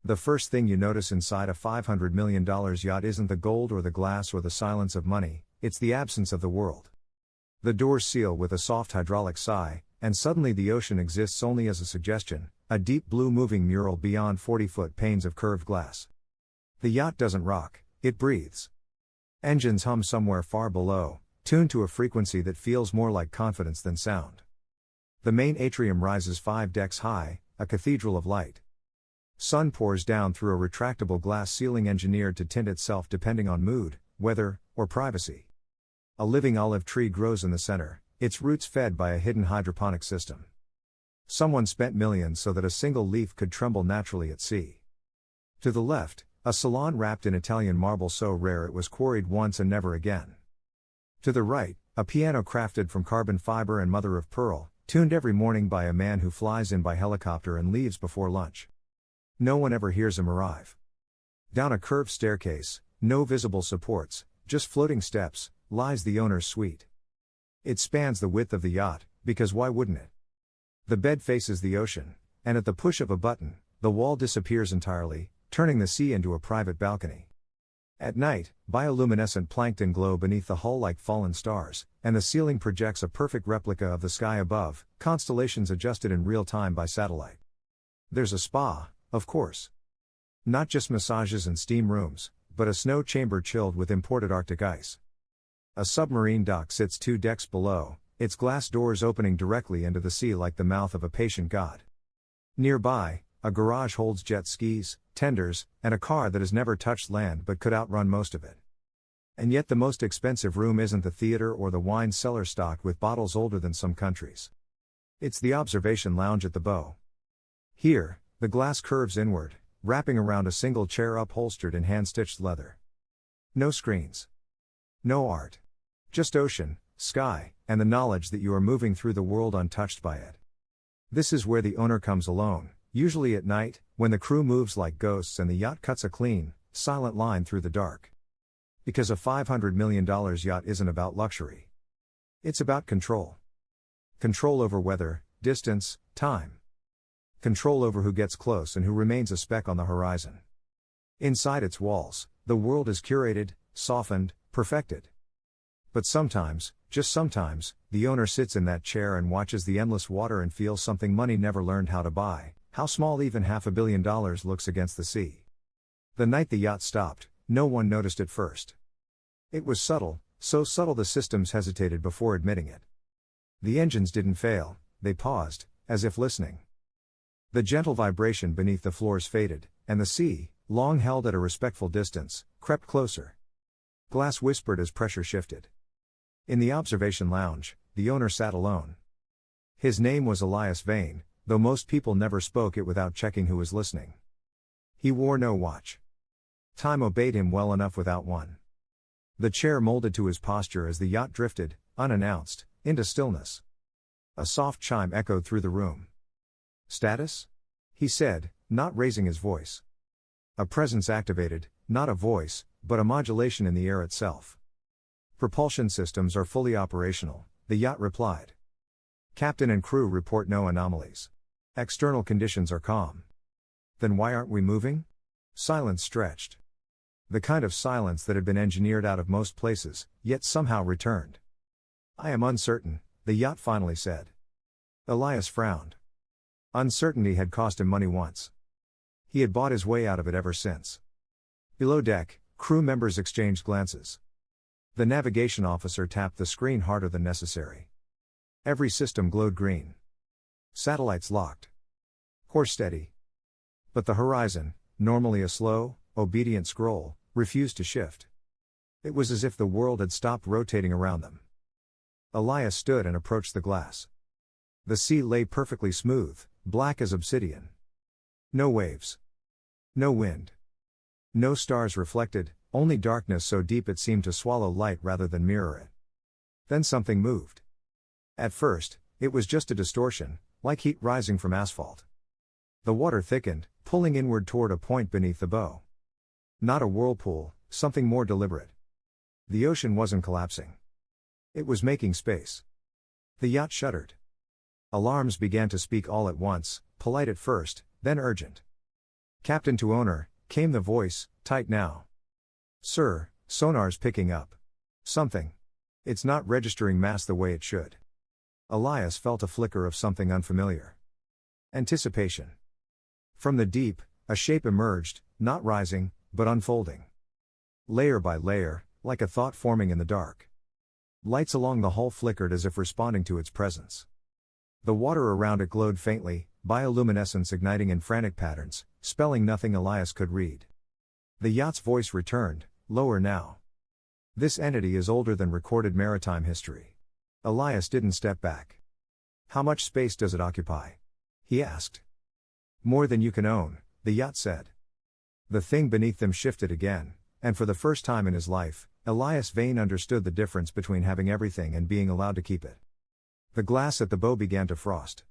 The first thing you notice inside a $500 million yacht isn't the gold or the glass or the silence of money, it's the absence of the world. The doors seal with a soft hydraulic sigh, and suddenly the ocean exists only as a suggestion, a deep blue moving mural beyond 40-foot panes of curved glass. The yacht doesn't rock, it breathes. Engines hum somewhere far below, tuned to a frequency that feels more like confidence than sound. The main atrium rises 5 decks high, a cathedral of light. Sun pours down through a retractable glass ceiling engineered to tint itself depending on mood, weather, or privacy. A living olive tree grows in the center, its roots fed by a hidden hydroponic system. Someone spent millions so that a single leaf could tremble naturally at sea. To the left, a salon wrapped in Italian marble so rare it was quarried once and never again. To the right, a piano crafted from carbon fiber and mother of pearl, tuned every morning by a man who flies in by helicopter and leaves before lunch. No one ever hears him arrive. Down a curved staircase, no visible supports, just floating steps, lies the owner's suite. It spans the width of the yacht, because why wouldn't it? The bed faces the ocean, and at the push of a button, the wall disappears entirely, turning the sea into a private balcony. At night, bioluminescent plankton glow beneath the hull like fallen stars, and the ceiling projects a perfect replica of the sky above, constellations adjusted in real time by satellite. There's a spa, of course. Not just massages and steam rooms, but a snow chamber chilled with imported Arctic ice. A submarine dock sits 2 decks below, its glass doors opening directly into the sea like the mouth of a patient god. Nearby, a garage holds jet skis, tenders, and a car that has never touched land but could outrun most of it. And yet the most expensive room isn't the theater or the wine cellar stocked with bottles older than some countries. It's the observation lounge at the bow. Here, the glass curves inward, wrapping around a single chair upholstered in hand-stitched leather. No screens. No art. Just ocean, sky, and the knowledge that you are moving through the world untouched by it. This is where the owner comes alone, usually at night, when the crew moves like ghosts and the yacht cuts a clean, silent line through the dark. Because a $500 million yacht isn't about luxury. It's about control. Control over weather, distance, time. Control over who gets close and who remains a speck on the horizon. Inside its walls, the world is curated, softened, perfected. But sometimes, just sometimes, the owner sits in that chair and watches the endless water and feels something money never learned how to buy, how small even $500 million looks against the sea. The night the yacht stopped, no one noticed it first. It was subtle, so subtle the systems hesitated before admitting it. The engines didn't fail, they paused, as if listening. The gentle vibration beneath the floors faded, and the sea, long held at a respectful distance, crept closer. Glass whispered as pressure shifted. In the observation lounge, the owner sat alone. His name was Elias Vane, though most people never spoke it without checking who was listening. He wore no watch. Time obeyed him well enough without one. The chair molded to his posture as the yacht drifted, unannounced, into stillness. A soft chime echoed through the room. "Status?" he said, not raising his voice. A presence activated, not a voice, but a modulation in the air itself. "Propulsion systems are fully operational," the yacht replied. "Captain and crew report no anomalies. External conditions are calm." "Then why aren't we moving?" Silence stretched. The kind of silence that had been engineered out of most places, yet somehow returned. "I am uncertain," the yacht finally said. Elias frowned. Uncertainty had cost him money once. He had bought his way out of it ever since. Below deck, crew members exchanged glances. The navigation officer tapped the screen harder than necessary. Every system glowed green. Satellites locked. Course steady. But the horizon, normally a slow, obedient scroll, refused to shift. It was as if the world had stopped rotating around them. Elias stood and approached the glass. The sea lay perfectly smooth, black as obsidian. No waves. No wind. No stars reflected, only darkness so deep it seemed to swallow light rather than mirror it. Then something moved. At first, it was just a distortion, like heat rising from asphalt. The water thickened, pulling inward toward a point beneath the bow. Not a whirlpool, something more deliberate. The ocean wasn't collapsing. It was making space. The yacht shuddered. Alarms began to speak all at once, polite at first, then urgent. Captain to owner, came the voice, tight now. Sir, sonar's picking up something. It's not registering mass the way it should. Elias felt a flicker of something unfamiliar. Anticipation. From the deep, a shape emerged, not rising, but unfolding. Layer by layer, like a thought forming in the dark. Lights along the hull flickered as if responding to its presence. The water around it glowed faintly, bioluminescence igniting in frantic patterns, spelling nothing Elias could read. The yacht's voice returned, lower now. This entity is older than recorded maritime history. Elias didn't step back. How much space does it occupy? He asked. More than you can own, the yacht said. The thing beneath them shifted again, and for the first time in his life, Elias Vane understood the difference between having everything and being allowed to keep it. The glass at the bow began to frost.